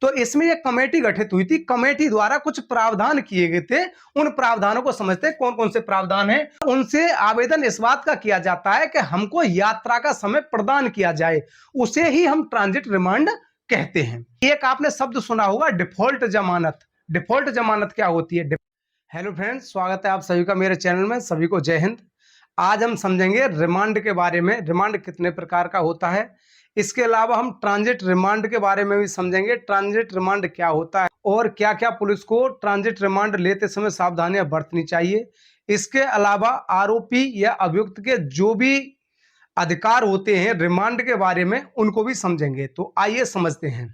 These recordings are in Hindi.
तो इसमें एक कमेटी गठित हुई थी, कमेटी द्वारा कुछ प्रावधान किए गए थे। उन प्रावधानों को समझते हैं कौन कौन से प्रावधान हैं। उनसे आवेदन इस बात का किया जाता है कि हमको यात्रा का समय प्रदान किया जाए, उसे ही हम ट्रांजिट रिमांड कहते हैं। एक आपने शब्द सुना होगा, डिफॉल्ट जमानत। डिफॉल्ट जमानत क्या होती है? हेलो फ्रेंड्स, स्वागत है आप सभी का मेरे चैनल में। सभी को जय हिंद। आज हम समझेंगे रिमांड के बारे में, रिमांड कितने प्रकार का होता है। इसके अलावा हम ट्रांजिट रिमांड के बारे में भी समझेंगे, ट्रांजिट रिमांड क्या होता है और क्या क्या पुलिस को ट्रांजिट रिमांड लेते समय सावधानियां बरतनी चाहिए। इसके अलावा आरोपी या अभियुक्त के जो भी अधिकार होते हैं रिमांड के बारे में, उनको भी समझेंगे। तो आइए समझते हैं।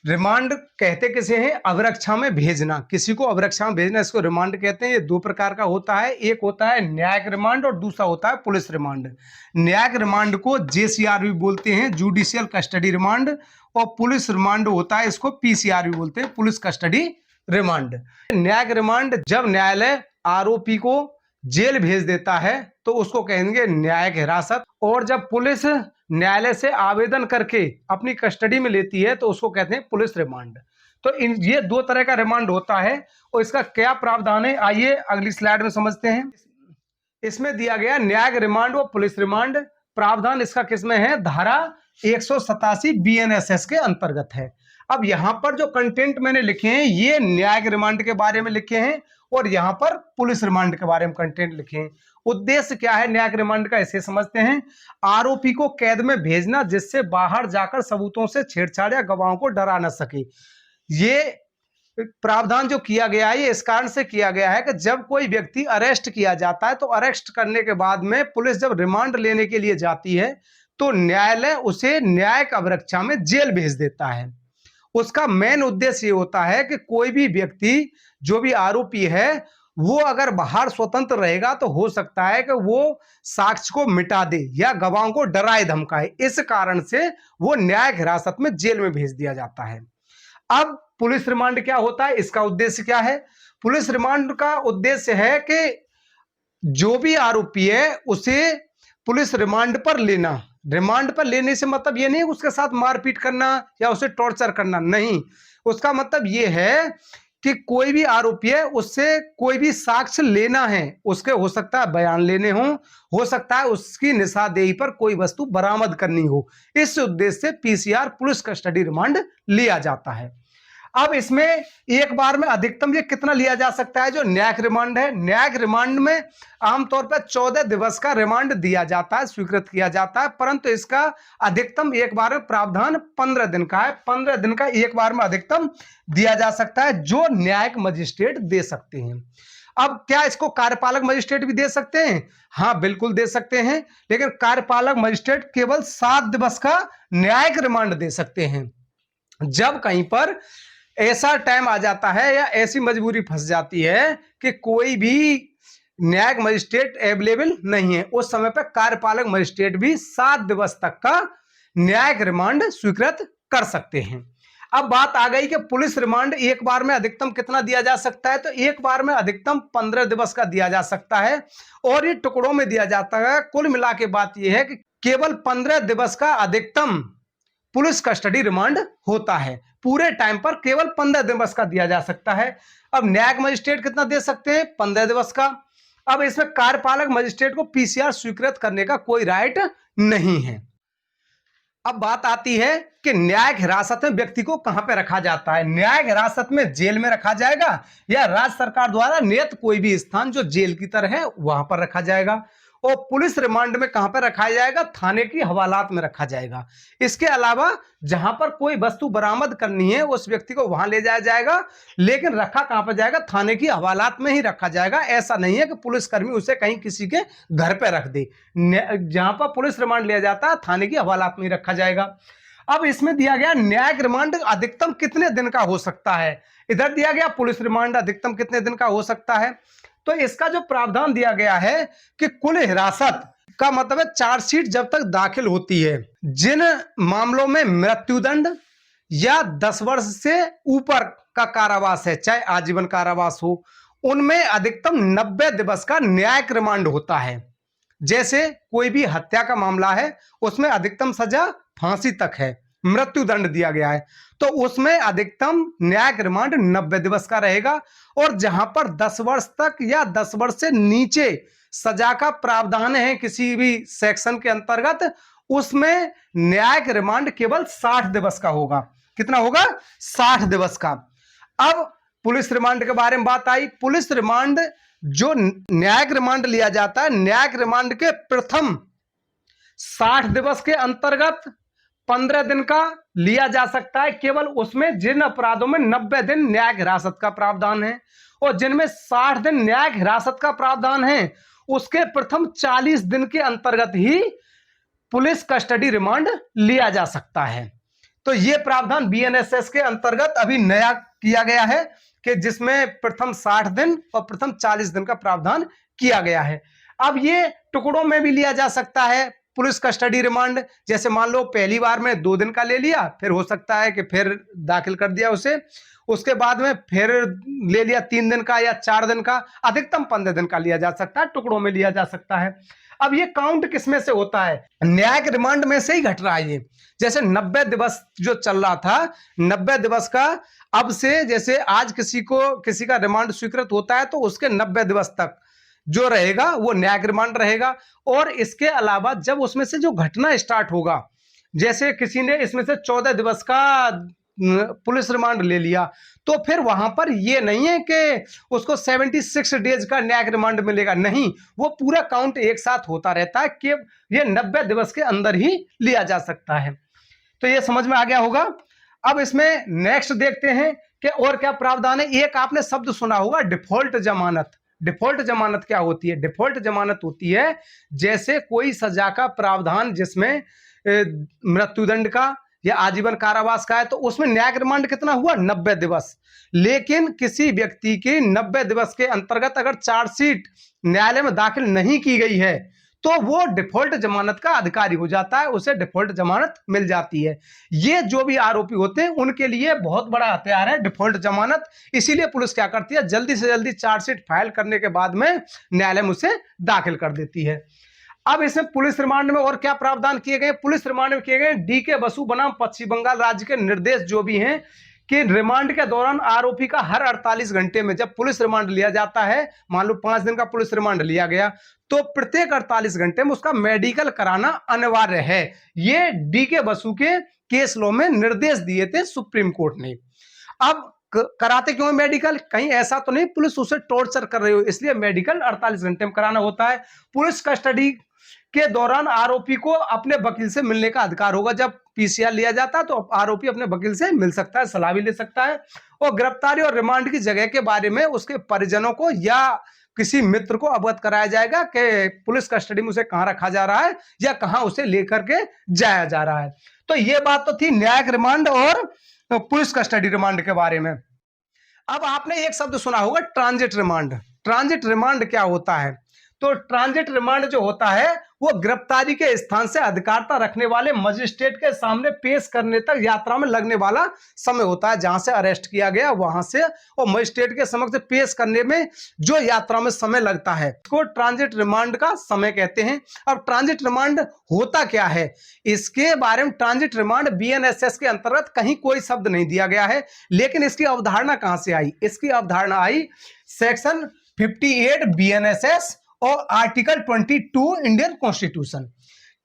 रिमांड कहते किसे हैं? अभिरक्षा में भेजना, किसी को अभिरक्षा में भेजना, इसको रिमांड कहते हैं। ये दो प्रकार का होता है, एक होता है न्यायिक रिमांड और दूसरा होता है पुलिस रिमांड। न्यायिक रिमांड को जेसीआर भी बोलते हैं, जुडिशियल कस्टडी रिमांड, और पुलिस रिमांड होता है, इसको पीसीआर भी बोलते हैं, पुलिस कस्टडी रिमांड। न्यायिक रिमांड जब न्यायालय आरोपी को जेल भेज देता है तो उसको कहेंगे न्यायिक हिरासत, और जब पुलिस न्यायालय से आवेदन करके अपनी कस्टडी में लेती है तो उसको कहते हैं पुलिस रिमांड। तो ये दो तरह का रिमांड होता है और इसका क्या प्रावधान है, आइए अगली स्लाइड में समझते हैं। इसमें दिया गया न्यायिक रिमांड और पुलिस रिमांड। प्रावधान इसका किसमें है? धारा 187 बीएनएसएस के अंतर्गत है। अब यहां पर जो कंटेंट मैंने लिखे हैं ये न्यायिक रिमांड के बारे में लिखे हैं और यहां पर पुलिस रिमांड के बारे में कंटेंट लिखे हैं। उद्देश्य क्या है न्यायिक रिमांड का, इसे समझते हैं। आरोपी को कैद में भेजना जिससे बाहर जाकर सबूतों से छेड़छाड़ या गवाहों को डरा न सके। ये प्रावधान जो किया गया है ये इस कारण से किया गया है कि जब कोई व्यक्ति अरेस्ट किया जाता है तो अरेस्ट करने के बाद में पुलिस जब रिमांड लेने के लिए जाती है तो न्यायालय उसे न्यायिक अभिरक्षा में जेल भेज देता है। उसका मेन उद्देश्य ये होता है कि कोई भी व्यक्ति जो भी आरोपी है वो अगर बाहर स्वतंत्र रहेगा तो हो सकता है कि वो साक्ष्य को मिटा दे या गवाहों को डराए धमकाए। इस कारण से वो न्यायिक हिरासत में जेल में भेज दिया जाता है। अब पुलिस रिमांड क्या होता है, इसका उद्देश्य क्या है? पुलिस रिमांड का उद्देश्य है कि जो भी आरोपी है उसे पुलिस रिमांड पर लेना। रिमांड पर लेने से मतलब ये नहीं उसके साथ मारपीट करना या उसे टॉर्चर करना, नहीं। उसका मतलब ये है कि कोई भी आरोपी है उससे कोई भी साक्ष्य लेना है, उसके हो सकता है बयान लेने हो सकता है उसकी निशानदेही पर कोई वस्तु बरामद करनी हो। इस उद्देश्य से पीसीआर पुलिस कस्टडी रिमांड लिया जाता है। अब इसमें एक बार में अधिकतम ये कितना लिया जा सकता है? जो न्यायिक रिमांड है, न्यायिक रिमांड में आमतौर पर 14 दिवस का रिमांड दिया जाता है, स्वीकृत किया जाता है, परंतु इसका अधिकतम एक बार में प्रावधान 15 दिन का है। 15 दिन का एक बार में अधिकतम दिया जा सकता है जो न्यायिक मजिस्ट्रेट दे सकते हैं। अब क्या इसको कार्यपालक मजिस्ट्रेट भी दे सकते हैं? हाँ, बिल्कुल दे सकते हैं, लेकिन कार्यपालक मजिस्ट्रेट केवल 7 दिवस का न्यायिक रिमांड दे सकते हैं। जब कहीं पर ऐसा टाइम आ जाता है या ऐसी मजबूरी फंस जाती है कि कोई भी न्यायिक मजिस्ट्रेट अवेलेबल नहीं है, उस समय पर कार्यपालक मजिस्ट्रेट भी 7 दिवस तक का न्यायिक रिमांड स्वीकृत कर सकते हैं। अब बात आ गई कि पुलिस रिमांड एक बार में अधिकतम कितना दिया जा सकता है, तो एक बार में अधिकतम 15 दिवस का दिया जा सकता है और ये टुकड़ों में दिया जाता है। कुल मिला के बात यह है कि केवल 15 दिवस का अधिकतम पुलिस कस्टडी रिमांड होता है, पूरे टाइम पर केवल 15 दिवस का दिया जा सकता है। अब न्यायिक मजिस्ट्रेट कितना दे सकते हैं? 15 दिवस का। अब इसमें कार्यपालक मजिस्ट्रेट को पीसीआर स्वीकृत करने का कोई राइट नहीं है। अब बात आती है कि न्यायिक हिरासत में व्यक्ति को कहां पे रखा जाता है। न्यायिक हिरासत में जेल में रखा जाएगा या राज्य सरकार द्वारा नियत कोई भी स्थान जो जेल की तरह है वहां पर रखा जाएगा। और पुलिस रिमांड में कहां पर रखा जाएगा? थाने की हवालात में रखा जाएगा। इसके अलावा जहां पर कोई वस्तु बरामद करनी है उस व्यक्ति को वहां ले जाया जाएगा, लेकिन रखा कहां पर जाएगा? थाने की हवालात में ही रखा जाएगा। ऐसा नहीं है कि पुलिसकर्मी उसे कहीं किसी के घर पर रख दे। जहां पर पुलिस रिमांड लिया जाता है थाने की हवालात में ही रखा जाएगा। अब इसमें दिया गया न्यायिक रिमांड अधिकतम कितने दिन का हो सकता है। इधर दिया गया पुलिस रिमांड अधिकतम कितने दिन का हो सकता है। तो इसका जो प्रावधान दिया गया है कि कुल हिरासत का मतलब है चार्जशीट जब तक दाखिल होती है, जिन मामलों में मृत्युदंड या 10 वर्ष से ऊपर का कारावास है, चाहे आजीवन कारावास हो, उनमें अधिकतम 90 दिवस का न्यायिक रिमांड होता है। जैसे कोई भी हत्या का मामला है उसमें अधिकतम सजा फांसी तक है, मृत्यु दंड दिया गया है, तो उसमें अधिकतम न्यायिक रिमांड 90 दिवस का रहेगा। और जहां पर 10 वर्ष तक या 10 वर्ष से नीचे सजा का प्रावधान है किसी भी सेक्शन के अंतर्गत, उसमें न्यायिक रिमांड केवल 60 दिवस का होगा। कितना होगा? 60 दिवस का। अब पुलिस रिमांड के बारे में बात आई। पुलिस रिमांड, जो न्यायिक रिमांड लिया जाता है, न्यायिक रिमांड के प्रथम 60 दिवस के अंतर्गत 15 दिन का लिया जा सकता है, केवल उसमें जिन अपराधों में 90 दिन न्यायिक हिरासत का प्रावधान है और जिनमें 60 दिन न्यायिक हिरासत का प्रावधान है, उसके प्रथम 40 दिन के अंतर्गत ही पुलिस कस्टडी रिमांड लिया जा सकता है। तो यह प्रावधान बीएनएसएस के अंतर्गत अभी नया किया गया है कि जिसमें प्रथम 60 दिन और प्रथम 40 दिन का प्रावधान किया गया है। अब ये टुकड़ों में भी लिया जा सकता है पुलिस कस्टडी रिमांड। जैसे मान लो पहली बार में 2 दिन का ले लिया, फिर हो सकता है कि फिर दाखिल कर दिया उसे, उसके बाद में फिर ले लिया 3 दिन का या 4 दिन का, अधिकतम 15 दिन का लिया जा सकता है, टुकड़ों में लिया जा सकता है। अब ये काउंट किसमें से होता है? न्यायिक रिमांड में से ही घट रहा है ये। जैसे 90 दिवस जो चल रहा था, 90 दिवस का, अब से जैसे आज किसी का रिमांड स्वीकृत होता है तो उसके 90 दिवस तक जो रहेगा वो न्यायिक रिमांड रहेगा। और इसके अलावा जब उसमें से जो घटना स्टार्ट होगा, जैसे किसी ने इसमें से 14 दिवस का पुलिस रिमांड ले लिया, तो फिर वहां पर ये नहीं है कि उसको 76 डेज का न्यायिक रिमांड मिलेगा, नहीं, वो पूरा काउंट एक साथ होता रहता है कि ये 90 दिवस के अंदर ही लिया जा सकता है। तो ये समझ में आ गया होगा। अब इसमें नेक्स्ट देखते हैं कि और क्या प्रावधान है। एक आपने शब्द सुना होगा, डिफॉल्ट जमानत। डिफॉल्ट जमानत क्या होती है? डिफॉल्ट जमानत होती है जैसे कोई सजा का प्रावधान जिसमें मृत्युदंड का या आजीवन कारावास का है, तो उसमें न्यायिक रिमांड कितना हुआ? 90 दिवस। लेकिन किसी व्यक्ति की 90 दिवस के अंतर्गत अगर चार्जशीट न्यायालय में दाखिल नहीं की गई है तो वो डिफॉल्ट जमानत का अधिकारी हो जाता है, उसे डिफॉल्ट जमानत मिल जाती है। ये जो भी आरोपी होते हैं उनके लिए बहुत बड़ा हथियार है डिफॉल्ट जमानत। इसीलिए पुलिस क्या करती है, जल्दी से जल्दी चार्जशीट फाइल करने के बाद में न्यायालय में उसे दाखिल कर देती है। अब इसमें पुलिस रिमांड में और क्या प्रावधान किए गए? पुलिस रिमांड में किए गए डीके बसु बनाम पश्चिम बंगाल राज्य के निर्देश जो भी हैं कि रिमांड के दौरान आरोपी का हर 48 घंटे में, जब पुलिस रिमांड लिया जाता है, मान लो 5 दिन का पुलिस रिमांड लिया गया, तो प्रत्येक 48 घंटे में उसका मेडिकल कराना अनिवार्य है। ये डीके बसु के केस लॉ में निर्देश दिए थे सुप्रीम कोर्ट ने। अब कराते क्यों मेडिकल? कहीं ऐसा तो नहीं पुलिस उसे टॉर्चर कर रही हो, इसलिए मेडिकल 48 घंटे में कराना होता है। पुलिस कस्टडी के दौरान आरोपी को अपने वकील से मिलने का अधिकार होगा। जब पीसीआर लिया जाता है तो आरोपी अपने वकील से मिल सकता है, सलाह भी ले सकता है। और गिरफ्तारी और रिमांड की जगह के बारे में उसके परिजनों को या किसी मित्र को अवगत कराया जाएगा कि पुलिस कस्टडी में उसे कहां रखा जा रहा है या कहां उसे लेकर के जाया जा रहा है। तो ये बात तो थी न्यायिक रिमांड और पुलिस कस्टडी रिमांड के बारे में। अब आपने एक शब्द सुना होगा, ट्रांजिट रिमांड। ट्रांजिट रिमांड क्या होता है? तो ट्रांजिट रिमांड जो होता है वो गिरफ्तारी के स्थान से अधिकारिता रखने वाले मजिस्ट्रेट के सामने पेश करने तक यात्रा में लगने वाला समय होता है। जहां से अरेस्ट किया गया वहां से और मजिस्ट्रेट के समक्ष पेश करने में जो यात्रा में समय लगता है उसको ट्रांजिट रिमांड का समय कहते हैं। अब ट्रांजिट रिमांड होता क्या है, इसके बारे में ट्रांजिट रिमांड बीएनएसएस के अंतर्गत कहीं कोई शब्द नहीं दिया गया है। लेकिन इसकी अवधारणा कहां से आई? इसकी अवधारणा आई सेक्शन 58 बीएनएसएस और आर्टिकल 22 इंडियन कॉन्स्टिट्यूशन।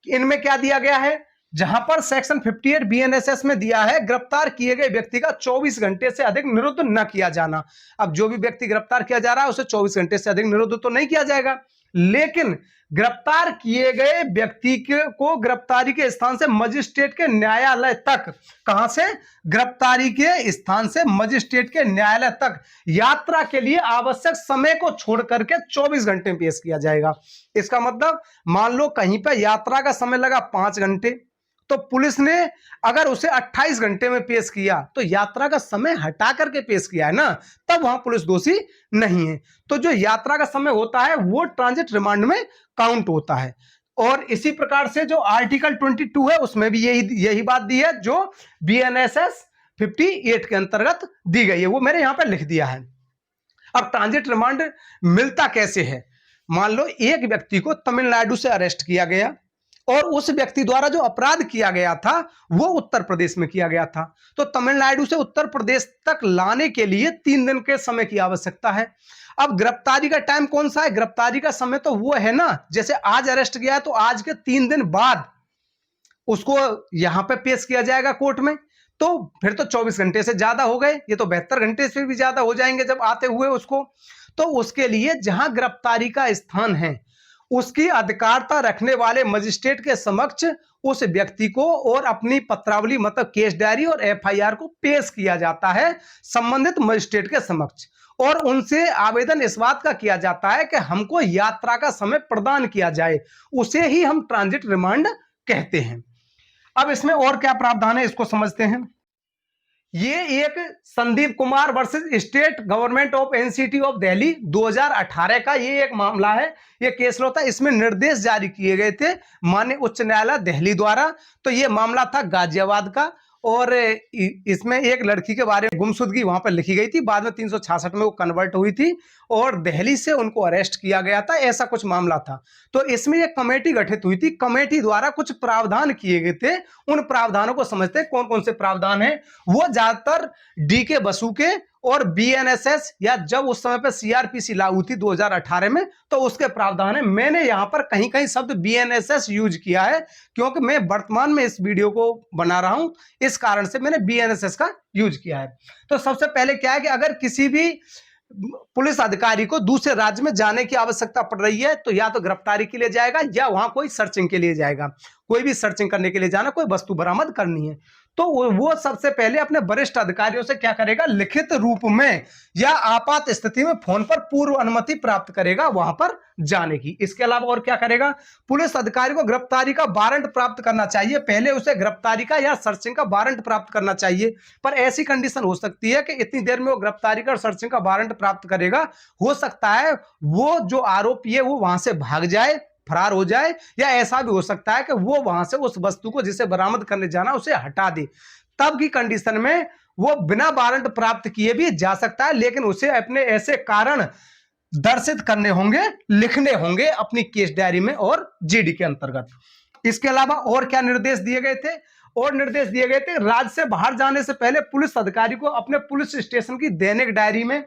इनमें क्या दिया गया है? जहां पर सेक्शन 58 बीएनएसएस में दिया है गिरफ्तार किए गए व्यक्ति का 24 घंटे से अधिक निरुद्ध न किया जाना। अब जो भी व्यक्ति गिरफ्तार किया जा रहा है उसे 24 घंटे से अधिक निरुद्ध तो नहीं किया जाएगा, लेकिन गिरफ्तार किए गए व्यक्ति को गिरफ्तारी के स्थान से मजिस्ट्रेट के न्यायालय तक, कहां से? गिरफ्तारी के स्थान से मजिस्ट्रेट के न्यायालय तक यात्रा के लिए आवश्यक समय को छोड़ करके 24 घंटे में पेश किया जाएगा। इसका मतलब मान लो कहीं पर यात्रा का समय लगा 5 घंटे, तो पुलिस ने अगर उसे 28 घंटे में पेश किया तो यात्रा का समय हटा करके पेश किया है ना, तब वहां पुलिस दोषी नहीं है। तो जो यात्रा का समय होता है वो ट्रांजिट रिमांड में काउंट होता है। और इसी प्रकार से जो आर्टिकल 22 है उसमें भी यही बात दी है जो बीएनएसएस 58 के अंतर्गत दी गई है, वो मैंने यहां पर लिख दिया है। अब ट्रांजिट रिमांड मिलता कैसे है? मान लो एक व्यक्ति को तमिलनाडु से अरेस्ट किया गया और उस व्यक्ति द्वारा जो अपराध किया गया था वो उत्तर प्रदेश में किया गया था। तो तमिलनाडु से उत्तर प्रदेश तक लाने के लिए 3 दिन के समय की आवश्यकता है। अब गिरफ्तारी का टाइम कौन सा है? गिरफ्तारी का समय तो वो है ना, जैसे आज अरेस्ट किया है तो आज के 3 दिन बाद उसको यहां पे पेश किया जाएगा कोर्ट में। तो फिर तो 24 घंटे से ज्यादा हो गए, ये तो 72 घंटे से भी ज्यादा हो जाएंगे जब आते हुए उसको। तो उसके लिए जहां गिरफ्तारी का स्थान है उसकी अधिकारता रखने वाले मजिस्ट्रेट के समक्ष उस व्यक्ति को और अपनी पत्रावली मतलब केस डायरी और एफआईआर को पेश किया जाता है संबंधित मजिस्ट्रेट के समक्ष, और उनसे आवेदन इस बात का किया जाता है कि हमको यात्रा का समय प्रदान किया जाए, उसे ही हम ट्रांजिट रिमांड कहते हैं। अब इसमें और क्या प्रावधान है इसको समझते हैं। ये एक Sandeep Kumar versus state government of NCT of Delhi 2018 का ये एक मामला है, ये केस लॉ था। इसमें निर्देश जारी किए गए थे माननीय उच्च न्यायालय दिल्ली द्वारा। तो ये मामला था गाजियाबाद का, और इसमें एक लड़की के बारे में गुमशुदगी वहां पर लिखी गई थी, बाद में 366 में वो कन्वर्ट हुई थी और दिल्ली से उनको अरेस्ट किया गया था, ऐसा कुछ मामला था। तो इसमें एक कमेटी गठित हुई थी, कमेटी द्वारा कुछ प्रावधान किए गए थे। उन प्रावधानों को समझते हैं कौन कौन से प्रावधान है। वो ज्यादातर डीके बसु के और बीएनएसएस या जब उस समय पर सीआरपीसी लागू थी 2018 में, तो उसके प्रावधान है। मैंने यहां पर कहीं कहीं शब्द बीएनएसएस यूज किया है क्योंकि मैं वर्तमान में इस वीडियो को बना रहा हूं, इस कारण से मैंने बीएनएसएस का यूज किया है। तो सबसे पहले क्या है कि अगर किसी भी पुलिस अधिकारी को दूसरे राज्य में जाने की आवश्यकता पड़ रही है तो या तो गिरफ्तारी के लिए जाएगा या वहां कोई सर्चिंग के लिए जाएगा, कोई भी सर्चिंग करने के लिए जाना, कोई वस्तु बरामद करनी है, तो वो सबसे पहले अपने वरिष्ठ अधिकारियों से क्या करेगा, लिखित रूप में या आपात स्थिति में फोन पर पूर्व अनुमति प्राप्त करेगा वहां पर जाने की। इसके अलावा और क्या करेगा, पुलिस अधिकारी को गिरफ्तारी का वारंट प्राप्त करना चाहिए, पहले उसे गिरफ्तारी का या सर्चिंग का वारंट प्राप्त करना चाहिए। पर ऐसी कंडीशन हो सकती है कि इतनी देर में वो गिरफ्तारी का और सर्चिंग का वारंट प्राप्त करेगा, हो सकता है वो जो आरोपी है वो वहां से भाग जाए, फरार हो जाए, या ऐसा भी हो सकता है कि वो वहां से उस वस्तु को जिसे बरामद करने जाना उसे हटा दे। तब की कंडीशन में वो बिना वारंट प्राप्त किए भी जा सकता है, लेकिन उसे अपने ऐसे कारण दर्शित करने होंगे, लिखने होंगे अपनी केस डायरी में और जीडी के अंतर्गत। इसके अलावा और क्या निर्देश दिए गए थे, और निर्देश दिए गए थे राज्य से बाहर जाने से पहले पुलिस अधिकारी को अपने पुलिस स्टेशन की दैनिक डायरी में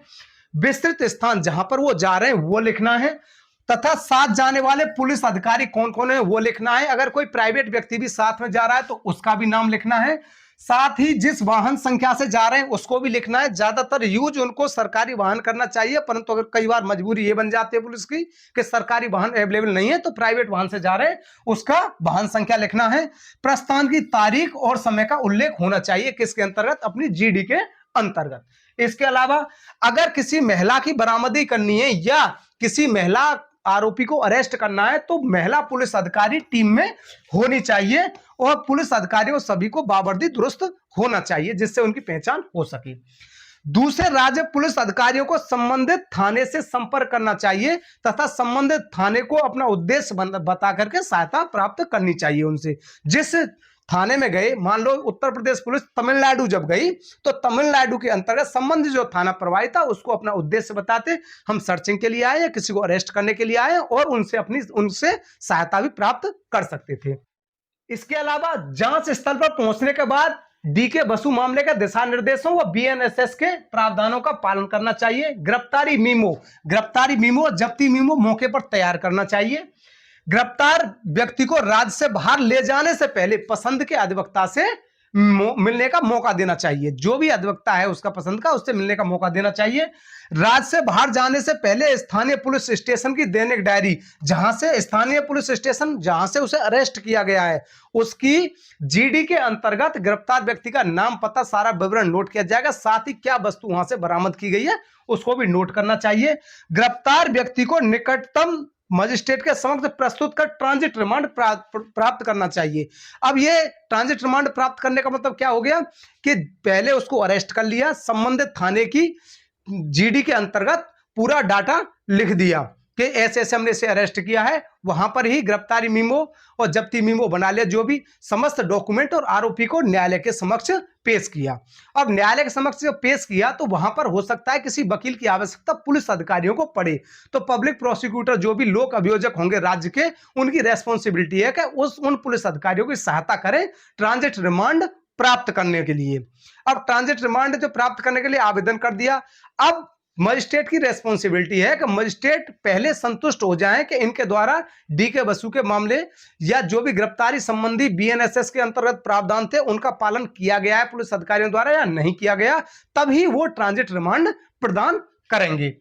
विस्तृत स्थान जहां पर वो जा रहे हैं वो लिखना है, तथा साथ जाने वाले पुलिस अधिकारी कौन कौन है वो लिखना है। अगर कोई प्राइवेट व्यक्ति भी साथ में जा रहा है तो उसका भी नाम लिखना है, साथ ही जिस वाहन संख्या से जा रहे हैं उसको भी लिखना है। ज्यादातर यूज उनको सरकारी वाहन करना चाहिए, परंतु अगर कई बार मजबूरी ये बन जाती है पुलिस की कि सरकारी वाहन अवेलेबल नहीं है तो प्राइवेट वाहन से जा रहे हैं उसका वाहन संख्या लिखना है। प्रस्थान की तारीख और समय का उल्लेख होना चाहिए, किसके अंतर्गत, अपनी जीडी के अंतर्गत। इसके अलावा अगर किसी महिला की बरामदी करनी है या किसी महिला आरोपी को अरेस्ट करना है तो महिला पुलिस अधिकारी टीम में होनी चाहिए, और पुलिस अधिकारियों सभी को बावर्दी दुरुस्त होना चाहिए जिससे उनकी पहचान हो सके। दूसरे राज्य पुलिस अधिकारियों को संबंधित थाने से संपर्क करना चाहिए तथा संबंधित थाने को अपना उद्देश्य बता करके सहायता प्राप्त करनी चाहिए उनसे। जिस थाने में गए, मान लो उत्तर प्रदेश पुलिस तमिलनाडु जब गई तो तमिलनाडु के अंतर्गत संबंधित जो थाना प्रभारी था उसको अपना उद्देश्य बताते, हम सर्चिंग के लिए आए या किसी को अरेस्ट करने के लिए आए, और उनसे सहायता भी प्राप्त कर सकते थे। इसके अलावा जांच स्थल पर पहुंचने के बाद डीके बसु मामले के दिशा निर्देशों व बीएनएसएस के प्रावधानों का पालन करना चाहिए। गिरफ्तारी मीमो जब्ती मीमो मौके पर तैयार करना चाहिए। गिरफ्तार व्यक्ति को राज्य से बाहर ले जाने से पहले पसंद के अधिवक्ता से मिलने का मौका देना चाहिए, जो भी अधिवक्ता है उसका पसंद का, उससे मिलने का मौका देना चाहिए। राज्य से बाहर जाने से पहले स्थानीय पुलिस स्टेशन की दैनिक डायरी, जहां से स्थानीय पुलिस स्टेशन जहां से उसे अरेस्ट किया गया है उसकी जीडी के अंतर्गत गिरफ्तार व्यक्ति का नाम, पता, सारा विवरण नोट किया जाएगा, साथ ही क्या वस्तु वहां से बरामद की गई है उसको भी नोट करना चाहिए। गिरफ्तार व्यक्ति को निकटतम मजिस्ट्रेट के समक्ष प्रस्तुत कर ट्रांजिट रिमांड प्राप्त करना चाहिए। अब ये ट्रांजिट रिमांड प्राप्त करने का मतलब क्या हो गया कि पहले उसको अरेस्ट कर लिया, संबंधित थाने की जीडी के अंतर्गत पूरा डाटा लिख दिया कि ऐसे ऐसे हमने इसे अरेस्ट किया है, वहां पर ही गिरफ्तारी मीमो और जब्ती मीमो बना लिया, जो भी समस्त डॉक्यूमेंट, और आरोपी को न्यायालय के समक्ष पेश किया। अब न्यायालय के समक्ष जब पेश किया तो वहां पर हो सकता है किसी वकील की आवश्यकता पुलिस अधिकारियों को पड़े, तो पब्लिक प्रोसिक्यूटर जो भी लोक अभियोजक होंगे राज्य के, उनकी रेस्पॉन्सिबिलिटी है कि उन पुलिस अधिकारियों की सहायता करें ट्रांजिट रिमांड प्राप्त करने के लिए। अब ट्रांजिट रिमांड जो प्राप्त करने के लिए आवेदन कर दिया, अब मजिस्ट्रेट की रेस्पॉन्सिबिलिटी है कि मजिस्ट्रेट पहले संतुष्ट हो जाएं कि इनके द्वारा डीके बसु के मामले या जो भी गिरफ्तारी संबंधी बीएनएसएस के अंतर्गत प्रावधान थे उनका पालन किया गया है पुलिस अधिकारियों द्वारा या नहीं किया गया, तभी वो ट्रांजिट रिमांड प्रदान करेंगे।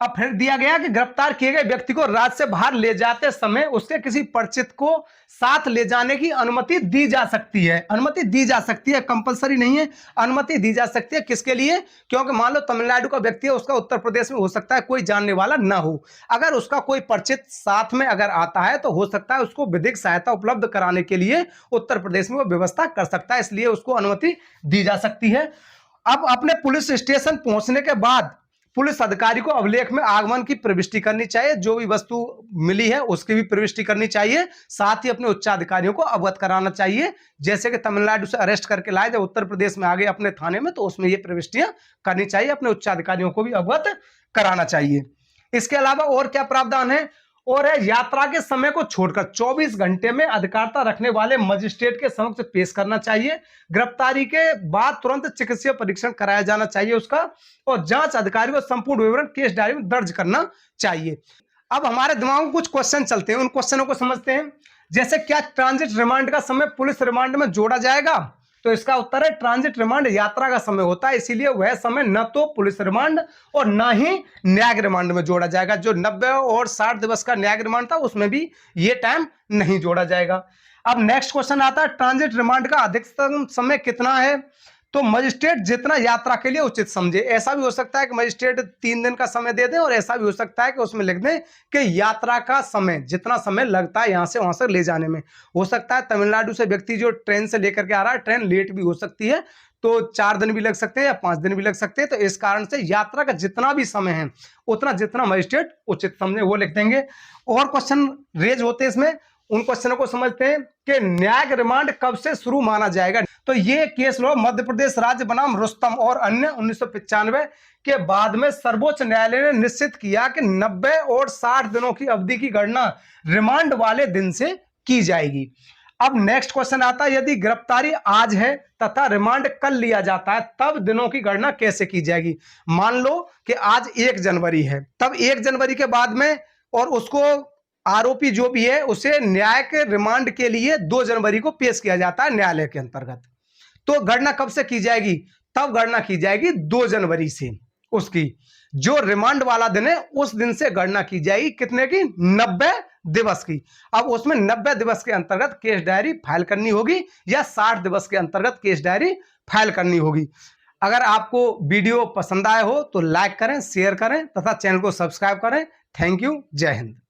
अब फिर दिया गया कि गिरफ्तार किए गए व्यक्ति को राज्य से बाहर ले जाते समय उसके किसी परिचित को साथ ले जाने की अनुमति दी जा सकती है। अनुमति दी जा सकती है, कंपलसरी नहीं है, अनुमति दी जा सकती है। किसके लिए? क्योंकि मान लो तमिलनाडु का व्यक्ति है, उसका उत्तर प्रदेश में हो सकता है कोई जानने वाला ना हो, अगर उसका कोई परिचित साथ में अगर आता है तो हो सकता है उसको विधिक सहायता उपलब्ध कराने के लिए उत्तर प्रदेश में वो व्यवस्था कर सकता है, इसलिए उसको अनुमति दी जा सकती है। अब अपने पुलिस स्टेशन पहुंचने के बाद पुलिस अधिकारी को अभिलेख में आगमन की प्रविष्टि करनी चाहिए, जो भी वस्तु मिली है उसकी भी प्रविष्टि करनी चाहिए, साथ ही अपने उच्चाधिकारियों को अवगत कराना चाहिए। जैसे कि तमिलनाडु से अरेस्ट करके लाए, जब उत्तर प्रदेश में आ गए अपने थाने में, तो उसमें ये प्रविष्टियां करनी चाहिए, अपने उच्चाधिकारियों को भी अवगत कराना चाहिए। इसके अलावा और क्या प्रावधान है? और है यात्रा के समय को छोड़कर 24 घंटे में अधिकारिता रखने वाले मजिस्ट्रेट के समक्ष पेश करना चाहिए। गिरफ्तारी के बाद तुरंत चिकित्सीय परीक्षण कराया जाना चाहिए उसका, और जांच अधिकारी को संपूर्ण विवरण केस डायरी में दर्ज करना चाहिए। अब हमारे दिमाग में कुछ क्वेश्चन चलते हैं, उन क्वेश्चनों को समझते हैं। जैसे क्या ट्रांजिट रिमांड का समय पुलिस रिमांड में जोड़ा जाएगा? तो इसका उत्तर है ट्रांजिट रिमांड यात्रा का समय होता है, इसीलिए वह समय न तो पुलिस रिमांड और न ही न्यायिक रिमांड में जोड़ा जाएगा। जो 90 और 60 दिवस का न्यायिक रिमांड था उसमें भी ये टाइम नहीं जोड़ा जाएगा। अब नेक्स्ट क्वेश्चन आता है ट्रांजिट रिमांड का अधिकतम समय कितना है? तो मजिस्ट्रेट जितना यात्रा के लिए उचित समझे। ऐसा भी हो सकता है कि मजिस्ट्रेट 3 दिन का समय दे दें, और ऐसा भी हो सकता है कि उसमें लिख दें कि यात्रा का समय, जितना समय लगता है यहां से वहां से ले जाने में। हो सकता है तमिलनाडु से व्यक्ति जो ट्रेन से लेकर के आ रहा है, ट्रेन लेट भी हो सकती है, तो 4 दिन भी लग सकते हैं या 5 दिन भी लग सकते हैं। तो इस कारण से यात्रा का जितना भी समय है उतना जितना मजिस्ट्रेट उचित समझे वो लिख देंगे। और क्वेश्चन रेज होते हैं इसमें, उन क्वेश्चनों को समझते हैं कि न्यायिक रिमांड कब से शुरू माना जाएगा। तो ये केस लो मध्य प्रदेश राज्य बनाम रुस्तम और अन्य 1995 के बाद में सर्वोच्च न्यायालय ने निश्चित किया कि 90 और 60 दिनों की अवधि की गणना रिमांड वाले दिन से की जाएगी। अब नेक्स्ट क्वेश्चन आता है, यदि गिरफ्तारी आज है तथा रिमांड कल लिया जाता है, तब दिनों की गणना कैसे की जाएगी? मान लो कि आज 1 जनवरी है, तब 1 जनवरी के बाद में, और उसको आरोपी जो भी है उसे न्यायिक रिमांड के लिए 2 जनवरी को पेश किया जाता है न्यायालय के अंतर्गत, तो गणना कब से की जाएगी? तब गणना की जाएगी 2 जनवरी से। उसकी जो रिमांड वाला दिन है उस दिन से गणना की जाएगी, कितने की? 90 दिवस की। अब उसमें 90 दिवस के अंतर्गत केस डायरी फाइल करनी होगी या 60 दिवस के अंतर्गत केस डायरी फाइल करनी होगी। अगर आपको वीडियो पसंद आए हो तो लाइक करें, शेयर करें तथा चैनल को सब्सक्राइब करें। थैंक यू, जय हिंद।